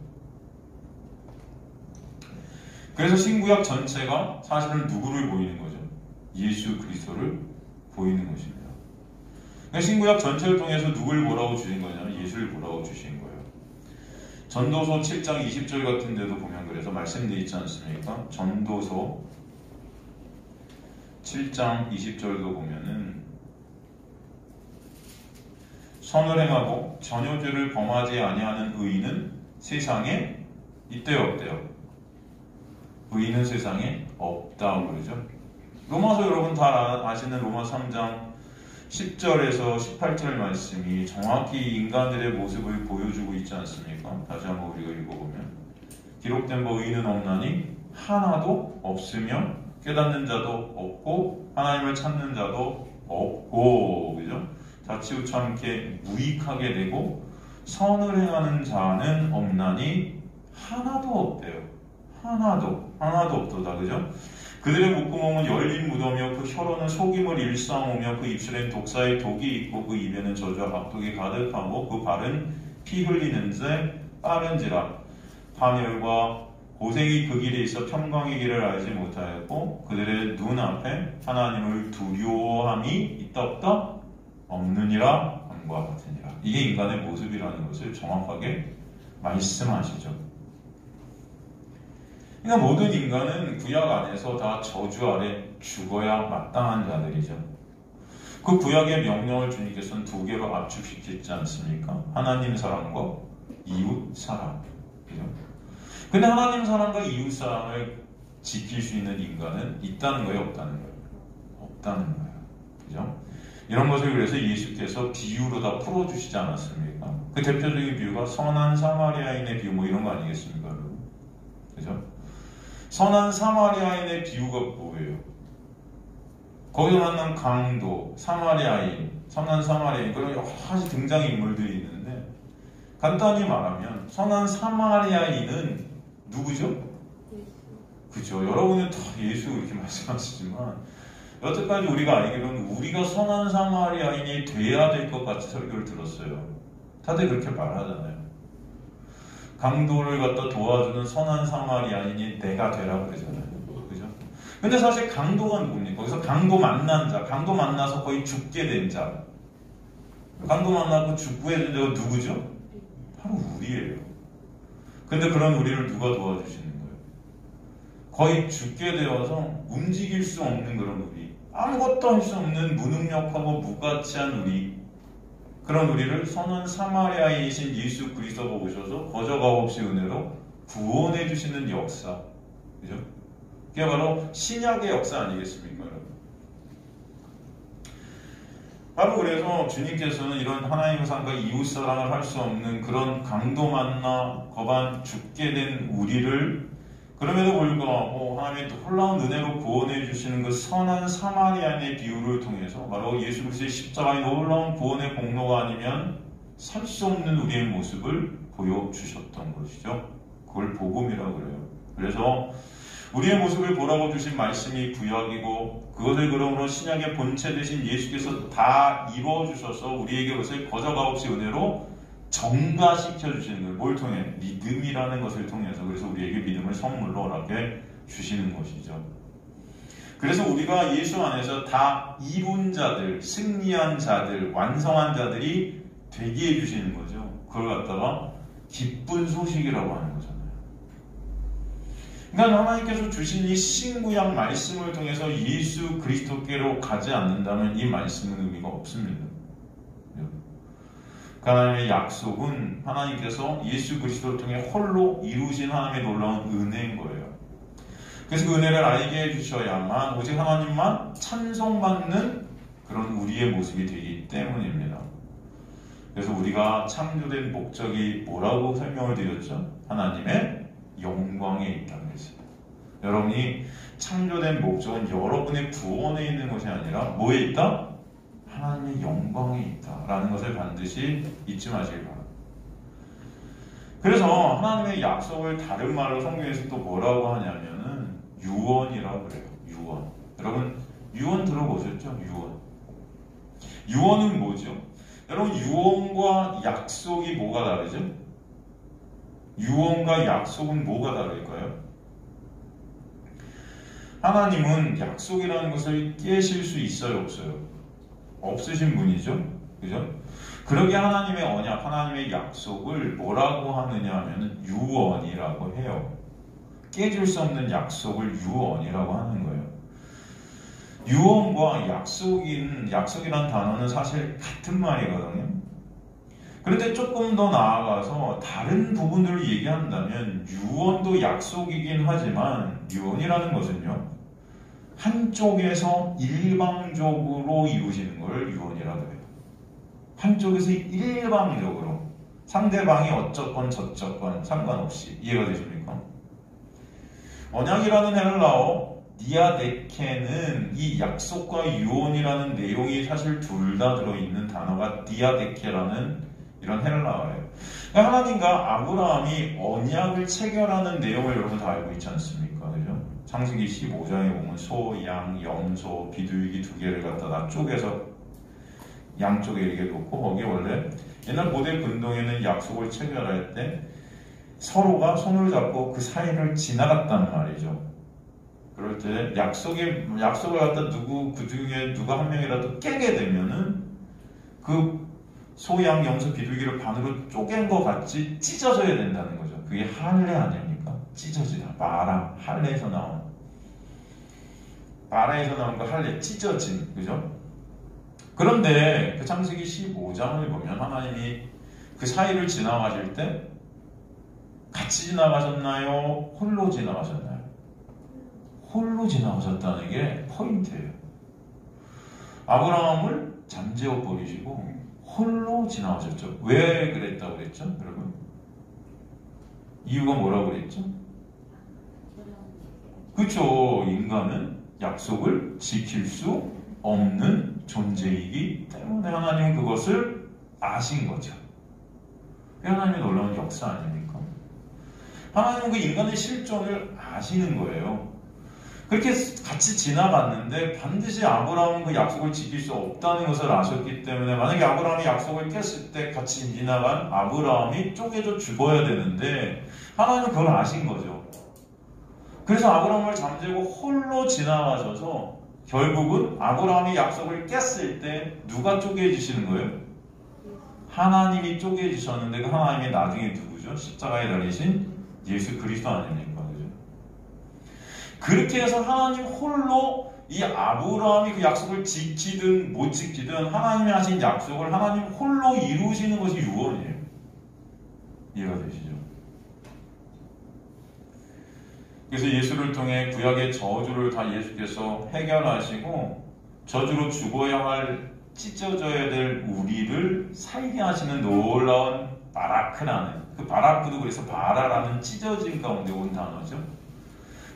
그래서 신구약 전체가 사실은 누구를 보이는 거죠? 예수 그리스도를 보이는 것입니다. 그러니까 신구약 전체를 통해서 누굴 보라고 주신 거냐면 예수를 보라고 주신 거예요. 전도서 7장 20절 같은 데도 보면 그래서 말씀되어 있지 않습니까? 전도서 7장 20절도 보면은 선을 행하고 전혀 죄를 범하지 아니하는 의인은 세상에 있대요, 없대요? 의인은 세상에 없다고 그러죠. 로마서 여러분 다 아시는 로마서 3장 10절에서 18절 말씀이 정확히 인간들의 모습을 보여주고 있지 않습니까? 다시 한번 우리가 읽어보면 기록된 바 의인은 없나니 하나도 없으며 깨닫는 자도 없고 하나님을 찾는 자도 없고, 그죠? 자치우참케 무익하게 되고 선을 행하는 자는 없나니 하나도 없대요. 하나도 없도다, 그죠? 그들의 목구멍은 열린 무덤이요 그 혀로는 속임을 일삼으며 그 입술엔 독사의 독이 있고 그 입에는 저주와 악독이 가득하고 그 발은 피 흘리는 데 빠른지라 파멸과 고생이 그 길에 있어 평강의 길을 알지 못하였고 그들의 눈앞에 하나님을 두려워함이 있다 없다? 없느니라 함과 같으니라. 이게 인간의 모습이라는 것을 정확하게 말씀하시죠. 그러니까 모든 인간은 구약 안에서 다 저주 아래 죽어야 마땅한 자들이죠. 그 구약의 명령을 주님께서는 두 개로 압축시켰지 않습니까? 하나님 사랑과 이웃 사랑. 그죠? 근데 하나님 사랑과 이웃 사랑을 지킬 수 있는 인간은 있다는 거예요, 없다는 거예요? 없다는 거예요. 그죠? 이런 것을 그래서 예수께서 비유로 다 풀어주시지 않았습니까? 그 대표적인 비유가 선한 사마리아인의 비유 뭐 이런 거 아니겠습니까, 여러분? 그죠? 선한 사마리아인의 비유가 뭐예요? 거기서 만난 강도, 사마리아인, 선한 사마리아인 그런 여러 가지 등장인물들이 있는데 간단히 말하면 선한 사마리아인은 누구죠? 그죠? 여러분은 다 예수 이렇게 말씀하시지만 여태까지 우리가 알기로는 우리가 선한 사마리아인이 돼야 될 것 같이 설교를 들었어요. 다들 그렇게 말하잖아요. 강도를 갖다 도와주는 선한 사마리아인이 내가 되라고 그러잖아요. 그죠? 근데 사실 강도가 누굽니까? 거기서 강도 만난 자, 강도 만나서 거의 죽게 된 자. 강도 만나고 죽게 된 자가 누구죠? 바로 우리예요. 근데 그런 우리를 누가 도와주시는 거예요? 거의 죽게 되어서 움직일 수 없는 그런 우리. 아무것도 할 수 없는 무능력하고 무가치한 우리. 그런 우리를 선한 사마리아인이신 예수 그리스도가 오셔서 거저가 없이 은혜로 구원해 주시는 역사. 그죠? 그게 바로 신약의 역사 아니겠습니까, 여러분? 바로 그래서 주님께서는 이런 하나님의 사랑과 이웃 사랑을 할 수 없는 그런 강도 만나 거반 죽게 된 우리를 그럼에도 불구하고 하나님의 놀라운 은혜로 구원해 주시는 그 선한 사마리아인의 비유를 통해서 바로 예수 그리스도의 십자가의 놀라운 구원의 공로가 아니면 살 수 없는 우리의 모습을 보여주셨던 것이죠. 그걸 복음이라고 그래요. 그래서 우리의 모습을 보라고 주신 말씀이 구약이고 그것을 그러므로 신약의 본체 되신 예수께서 다 이루어주셔서 우리에게 그것을 거저가 없이 은혜로 정가시켜 주시는 걸 뭘 통해? 믿음이라는 것을 통해서. 그래서 우리에게 믿음을 선물로 허락해 주시는 것이죠. 그래서 우리가 예수 안에서 다 이룬 자들, 승리한 자들, 완성한 자들이 되게 해주시는 거죠. 그걸 갖다가 기쁜 소식이라고 하는 거잖아요. 그러니까 하나님께서 주신 이 신구약 말씀을 통해서 예수 그리스도께로 가지 않는다면 이 말씀은 의미가 없습니다. 하나님의 약속은 하나님께서 예수 그리스도를 통해 홀로 이루신 하나님의 놀라운 은혜인 거예요. 그래서 그 은혜를 알게 해주셔야만 오직 하나님만 찬송받는 그런 우리의 모습이 되기 때문입니다. 그래서 우리가 창조된 목적이 뭐라고 설명을 드렸죠? 하나님의 영광에 있다는 것이죠. 여러분이 창조된 목적은 여러분의 구원에 있는 것이 아니라 뭐에 있다? 하나님의 영광에 있다라는 것을 반드시 잊지 마시기 바랍니다. 그래서 하나님의 약속을 다른 말로 성경에서 또 뭐라고 하냐면은 유언이라고 그래요. 유언. 여러분 유언 들어보셨죠? 유언. 유언은 뭐죠? 여러분 유언과 약속이 뭐가 다르죠? 유언과 약속은 뭐가 다를까요? 하나님은 약속이라는 것을 깨실 수 있어요? 없어요? 없으신 분이죠? 그죠? 그러게 하나님의 언약, 하나님의 약속을 뭐라고 하느냐 하면 유언이라고 해요. 깨질 수 없는 약속을 유언이라고 하는 거예요. 유언과 약속이란 단어는 사실 같은 말이거든요. 그런데 조금 더 나아가서 다른 부분들을 얘기한다면 유언도 약속이긴 하지만 유언이라는 것은요, 한쪽에서 일방적으로 이루어지는 걸 유언이라고 해요. 한쪽에서 일방적으로 상대방이 어쩌건 저쩌건 상관없이. 이해가 되십니까? 언약이라는 헬라어 디아데케는 이 약속과 유언이라는 내용이 사실 둘 다 들어있는 단어가 디아데케라는 이런 헬라어예요. 그러니까 하나님과 아브라함이 언약을 체결하는 내용을 여러분 다 알고 있지 않습니까? 그죠? 창세기 15장에 보면 소, 양, 염소, 비둘기 2개를 갖다가 쪼개서 양쪽에 이렇게 놓고, 거기 원래 옛날 고대 근동에는 약속을 체결할 때 서로가 손을 잡고 그 사이를 지나갔단 말이죠. 그럴 때 약속을 갖다 그 중에 누가 한 명이라도 깨게 되면은 그 소, 양, 염소, 비둘기를 반으로 쪼갠 것 같이 찢어져야 된다는 거죠. 그게 할례 아닙니까? 찢어지다. 바라, 할례에서 나온. 바라에서 나온 거 할례, 찢어진. 그죠? 그런데 그 창세기 15장을 보면 하나님이 그 사이를 지나가실 때 같이 지나가셨나요? 홀로 지나가셨나요? 홀로 지나가셨다는 게 포인트예요. 아브라함을 잠재워 버리시고 홀로 지나가셨죠. 왜 그랬다고 그랬죠? 여러분? 이유가 뭐라고 그랬죠? 그렇죠. 인간은 약속을 지킬 수 없는 존재이기 때문에 하나님은 그것을 아신 거죠. 하나님의 놀라운 역사 아닙니까? 하나님은 그 인간의 실존을 아시는 거예요. 그렇게 같이 지나갔는데 반드시 아브라함은 그 약속을 지킬 수 없다는 것을 아셨기 때문에, 만약에 아브라함이 약속을 깼을 때 같이 지나간 아브라함이 쪼개져 죽어야 되는데 하나님은 그걸 아신 거죠. 그래서 아브라함을 잠재고 홀로 지나가셔서 결국은 아브라함이 약속을 깼을 때 누가 쪼개지시는 거예요? 하나님이 쪼개지셨는데 그 하나님이 나중에 누구죠? 십자가에 달리신 예수 그리스도 아닙니까? 그죠? 그렇게 해서 하나님 홀로 이 아브라함이 그 약속을 지키든 못 지키든 하나님이 하신 약속을 하나님 홀로 이루시는 것이 유언이에요. 이해가 되시죠? 그래서 예수를 통해 구약의 저주를 다 예수께서 해결하시고 저주로 죽어야 할, 찢어져야 될 우리를 살게 하시는 놀라운 바라크라는, 그 바라크도 그래서 바라라는 찢어진 가운데 온 단어죠.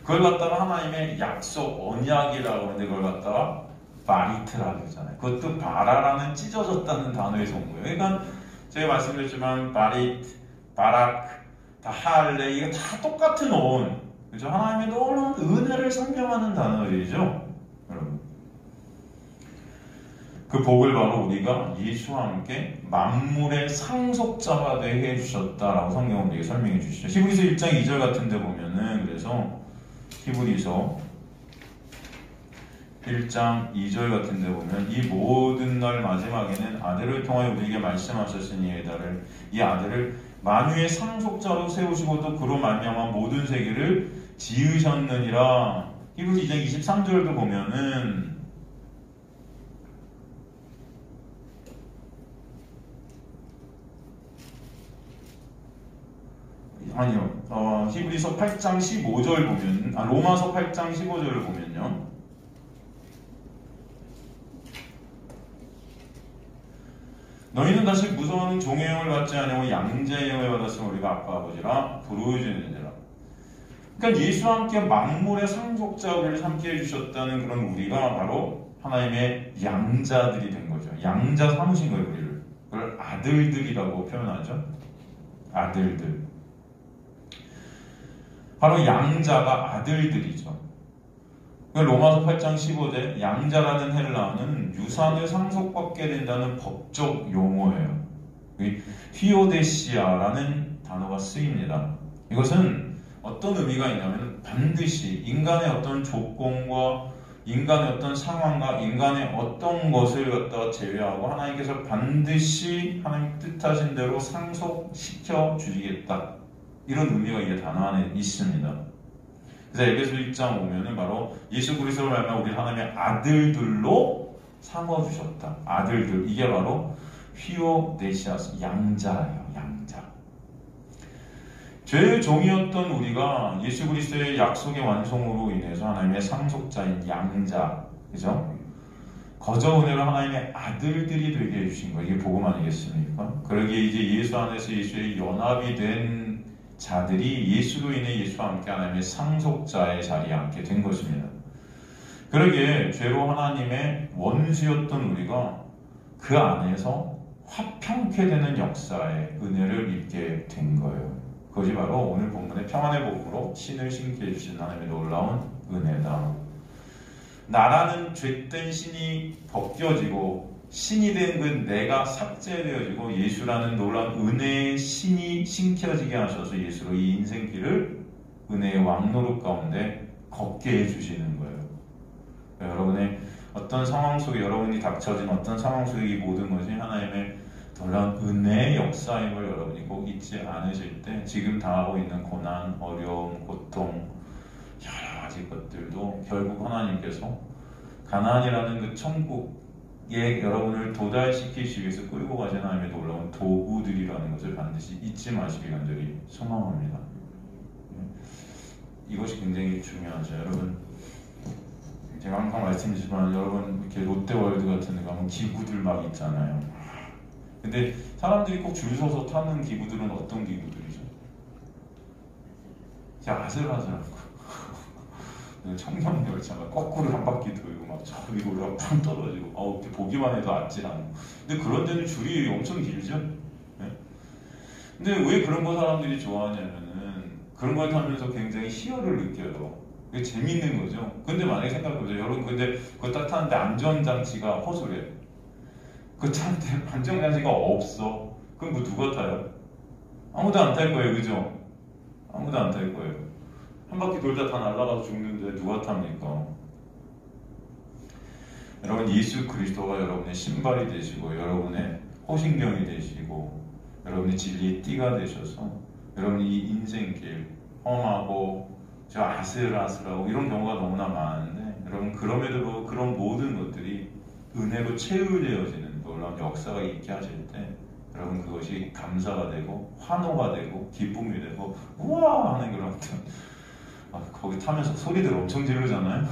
그걸 갖다가 하나님의 약속, 언약이라고 하는데 그걸 갖다가 바리트라고 하잖아요. 그것도 바라라는 찢어졌다는 단어에서 온 거예요. 그러니까 제가 말씀드렸지만 바리트, 바라크, 다 할례, 이게 다 똑같은 온, 그죠? 하나님의 놀라운 은혜를 설명하는 단어들이죠, 여러분. 그 복을 바로 우리가 예수와 함께 만물의 상속자가 되게 해주셨다라고 성경은 우리에게 설명해 주시죠. 히브리서 1장 2절 같은 데 보면은, 그래서 히브리서 1장 2절 같은 데 보면 이 모든 날 마지막에는 아들을 통하여 우리에게 말씀하셨으니 이 아들을 만유의 상속자로 세우시고 또 그로 말미암아 모든 세계를 지으셨느니라. 히브리서 2장 23절도 보면은 히브리서 8장 15절 보면, 로마서 8장 15절을 보면요. 너희는 다시 무서워하는 종의 영을 받지 아니하고 양자의 영을 받았으면 우리가 아빠 아버지라 부르짖느니라. 그러니까 예수와 함께 만물의 상속자 우리를 함께 해주셨다는 그런 우리가 바로 하나님의 양자들이 된 거죠. 양자 삼으신 거예요, 우리를. 그걸 아들들이라고 표현하죠. 아들들. 바로 양자가 아들들이죠. 로마서 8장 15절 양자라는 헬라어는 유산을 상속받게 된다는 법적 용어예요. 휘오데시아라는 단어가 쓰입니다. 이것은 어떤 의미가 있냐면 반드시 인간의 어떤 조건과 인간의 어떤 상황과 인간의 어떤 것을 갖다가 제외하고 하나님께서 반드시 하나님 뜻하신 대로 상속시켜 주시겠다. 이런 의미가 이 단어 안에 있습니다. 그래서 에베소 1장 보면은 바로 예수 그리스도를 말하면 우리 하나님의 아들들로 삼아주셨다. 아들들. 이게 바로 휘오데시아스 양자예요. 양자. 죄의 종이었던 우리가 예수 그리스도의 약속의 완성으로 인해서 하나님의 상속자인 양자, 그죠? 거저 은혜로 하나님의 아들들이 되게 해주신 거예요. 이게 복음 아니겠습니까? 그러기에 이제 예수 안에서 예수의 연합이 된 자들이 예수로 인해 예수와 함께 하나님의 상속자의 자리에 앉게 된 것입니다. 그러기에 죄로 하나님의 원수였던 우리가 그 안에서 화평케 되는 역사의 은혜를 입게 된 거예요. 그것이 바로 오늘 본문의 평안의 복음으로 신을 신게 해주신 하나님의 놀라운 은혜다. 나라는 죄된 신이 벗겨지고 신이 된 그 내가 삭제되어지고 예수라는 놀라운 은혜의 신이 신켜지게 하셔서 예수로 이 인생길을 은혜의 왕노릇 가운데 걷게 해주시는 거예요. 여러분의 어떤 상황 속에 여러분이 닥쳐진 어떤 상황 속에 이 모든 것이 하나님의 놀라운 은혜의 역사임을 여러분이 꼭 잊지 않으실 때 지금 당하고 있는 고난, 어려움, 고통 여러 가지 것들도 결국 하나님께서 가나안이라는 그 천국에 여러분을 도달시키시기 위해서 끌고 가신 하나님의 놀라운 도구들이라는 것을 반드시 잊지 마시기 간절히 소망합니다. 이것이 굉장히 중요하죠. 여러분 제가 항상 말씀드리지만 여러분 이렇게 롯데월드 같은 데 가면 기구들 막 있잖아요. 근데 사람들이 꼭 줄 서서 타는 기구들은 어떤 기구들이죠? 그냥 아슬아슬한 거. 청년열차가 거꾸로 한 바퀴 돌고 막 저 위로 올라가 팡 떨어지고 보기만 해도 아찔한. 근데 그런 데는 줄이 엄청 길죠? 네? 근데 왜 그런 거 사람들이 좋아하냐면은 그런 걸 타면서 굉장히 희열을 느껴요. 그게 재밌는 거죠. 근데 만약에 생각해보세요. 여러분 근데 그거 딱 타는데 안전장치가 허술해. 그 차한테 안전장치가 없어. 그럼 뭐 누가 타요? 아무도 안 탈 거예요. 그죠? 아무도 안 탈 거예요. 한 바퀴 돌다 다 날아가서 죽는데 누가 탑니까? 여러분 예수 그리스도가 여러분의 신발이 되시고 여러분의 호신경이 되시고 여러분의 진리의 띠가 되셔서 여러분이 이 인생길 험하고 저 아슬아슬하고 이런 경우가 너무나 많은데 여러분 그럼에도 그런 모든 것들이 은혜로 채울되어지는 놀라운 역사가 있게 하실 때 여러분 그것이 감사가 되고 환호가 되고 기쁨이 되고 우와 하는 그런 거기 타면서 소리들 엄청 지르잖아요.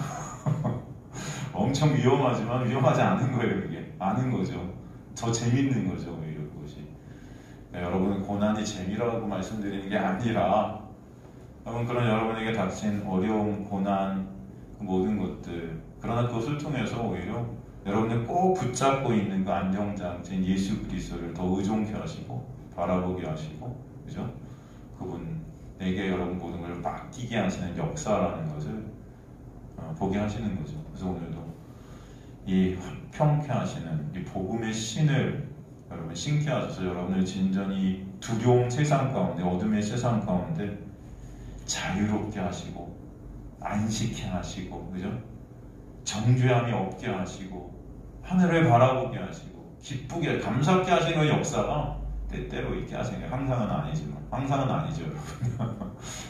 엄청 위험하지만 위험하지 않은 거예요. 그게 아는 거죠. 더 재밌는 거죠. 오히려 그것이. 여러분 고난이 재미라고 말씀드리는 게 아니라 여러분 그런 여러분에게 닥친 어려움, 고난 그 모든 것들 그러나 그것을 통해서 오히려 여러분이 꼭 붙잡고 있는 그 안정장치인 예수 그리스도를 더 의존케 하시고 바라보게 하시고 그죠? 그분에게 여러분 모든 걸 맡기게 하시는 역사라는 것을 보게 하시는 거죠. 그래서 오늘도 이 화평케 하시는 이 복음의 신을 여러분 신게 하셔서 여러분을 진전히 두려운 세상 가운데 어둠의 세상 가운데 자유롭게 하시고 안식케 하시고 그죠? 정죄함이 없게 하시고 하늘을 바라보게 하시고 기쁘게 감사케 하시는 역사가 때때로 있게 하시는 게 항상은 아니죠 여러분.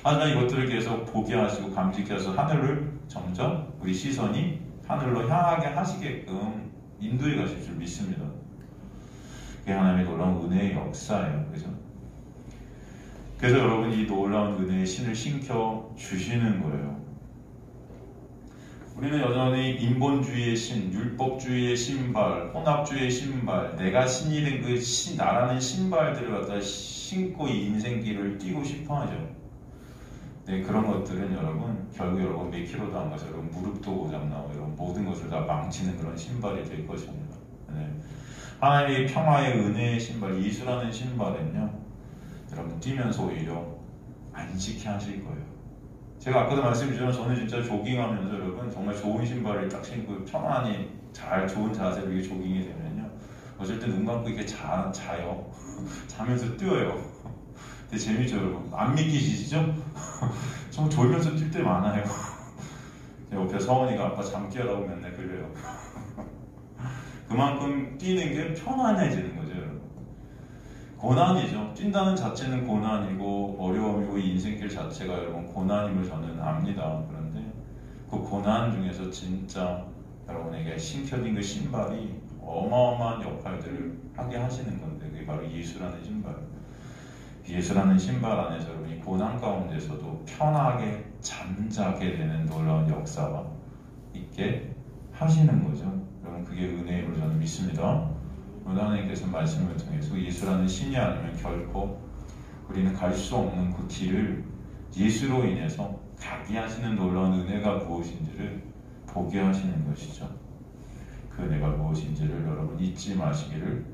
하지만 이것들을 계속 보게 하시고 감지케 하셔서 하늘을 점점 우리 시선이 하늘로 향하게 하시게끔 인도해 가실 줄 믿습니다. 그게 하나님의 놀라운 은혜의 역사예요. 그죠? 그래서 여러분 이 놀라운 은혜의 신을 신켜 주시는 거예요. 우리는 여전히 인본주의의 신, 율법주의의 신발, 혼합주의의 신발, 내가 신이 된 그 나라는 신발들을 갖다 신고 이 인생길을 뛰고 싶어 하죠. 네, 그런 것들은 여러분 결국 여러분 몇 킬로도 안 가서 여러분 무릎도 고장나고 여러분 모든 것을 다 망치는 그런 신발이 될 것입니다. 네. 하나님의 평화의 은혜의 신발, 예수라는 신발은요 여러분 뛰면서 오히려 안식케 하실 거예요. 제가 아까도 말씀드렸지만 저는 진짜 조깅하면서 여러분 정말 좋은 신발을 딱 신고 편안히 잘 좋은 자세로 이게 조깅이 되면요 어쩔 때 눈 감고 이렇게 자요. 자면서 뛰어요. 되게 재밌죠 여러분. 안 믿기시죠? 정말 졸면서 뛸 때 많아요. 옆에 서원이가 아빠 잠 깨라고 맨날 그래요. 그만큼 뛰는 게 편안해지는 거죠 여러분. 고난이죠. 뛴다는 자체는 고난이고 어려움이고 이 인생길 자체가 여러분 고난임을 저는 압니다. 그런데 그 고난 중에서 진짜 여러분에게 신겨진 그 신발이 어마어마한 역할들을 하게 하시는 건데 그게 바로 예수라는 신발. 예수라는 신발 안에서 여러분이 고난 가운데서도 편하게 잠자게 되는 놀라운 역사가 있게 하시는 거죠. 여러분 그게 은혜임을 저는 믿습니다. 하나님께서 말씀을 통해서 예수라는 신이 아니면 결코 우리는 갈 수 없는 그 길을 예수로 인해서 가게 하시는 놀라운 은혜가 무엇인지를 보게 하시는 것이죠. 그 은혜가 무엇인지를 여러분 잊지 마시기를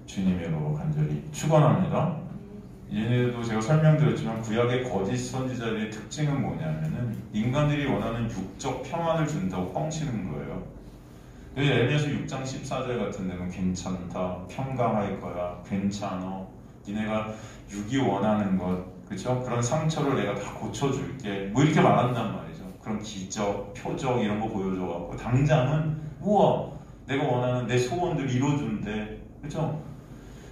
주님의 이름으로 간절히 축원합니다. 얘네도 제가 설명드렸지만 구약의 거짓 선지자들의 특징은 뭐냐면은 인간들이 원하는 육적 평안을 준다고 뻥치는 거예요. 에레미야서 6장 14절 같은 데는 괜찮다, 평강할 거야, 괜찮어, 니네가 육이 원하는 것, 그렇죠? 그런 상처를 내가 다 고쳐줄게, 뭐 이렇게 말한단 말이죠. 그런 기적, 표적 이런 거 보여줘갖고 당장은 우와, 내가 원하는 내 소원들 이뤄준대, 그렇죠?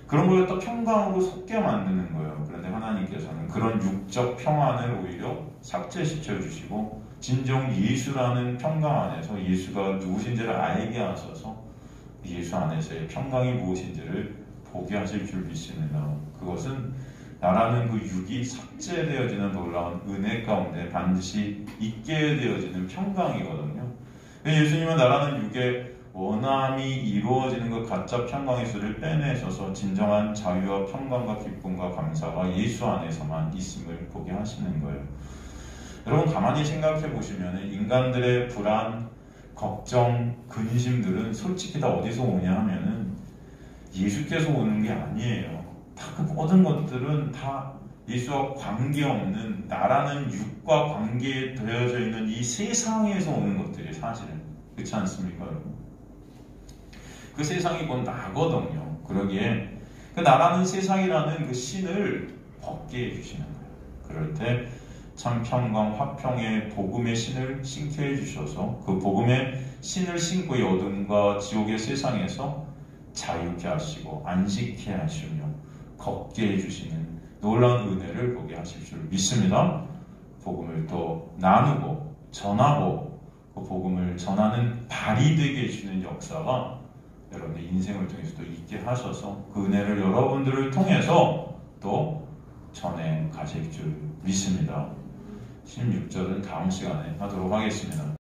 그런 걸 또 평강으로 속게 만드는 거예요. 그런데 하나님께서는 그런 육적 평안을 오히려 삭제시켜 주시고 진정 예수라는 평강 안에서 예수가 누구신지를 알게 하셔서 예수 안에서의 평강이 무엇인지를 보게 하실 줄 믿습니다. 그것은 나라는 그 육이 삭제되어지는 놀라운 은혜 가운데 반드시 있게 되어지는 평강이거든요. 예수님은 나라는 육의 원함이 이루어지는 그 가짜 평강의 수를 빼내셔서 진정한 자유와 평강과 기쁨과 감사가 예수 안에서만 있음을 보게 하시는 거예요. 여러분 가만히 생각해 보시면 인간들의 불안, 걱정, 근심들은 솔직히 다 어디서 오냐 하면은 예수께서 오는 게 아니에요. 다 그 모든 것들은 다 예수와 관계없는 나라는 육과 관계되어져 있는 이 세상에서 오는 것들이 사실은 그렇지 않습니까 여러분? 그 세상이 곧 나거든요. 그러기에 그 나라는 세상이라는 그 신을 벗게 해주시는 거예요. 그럴 때 참 평강, 화평의 복음의 신을 신게 해주셔서 그 복음의 신을 신고 이 어둠과 지옥의 세상에서 자유케 하시고 안식케 하시며 걷게 해주시는 놀라운 은혜를 보게 하실 줄 믿습니다. 복음을 또 나누고 전하고 그 복음을 전하는 발이 되게 해주시는 역사가 여러분의 인생을 통해서 또 있게 하셔서 그 은혜를 여러분들을 통해서 또 전해 가실 줄 믿습니다. 16절은 다음 시간에 하도록 하겠습니다.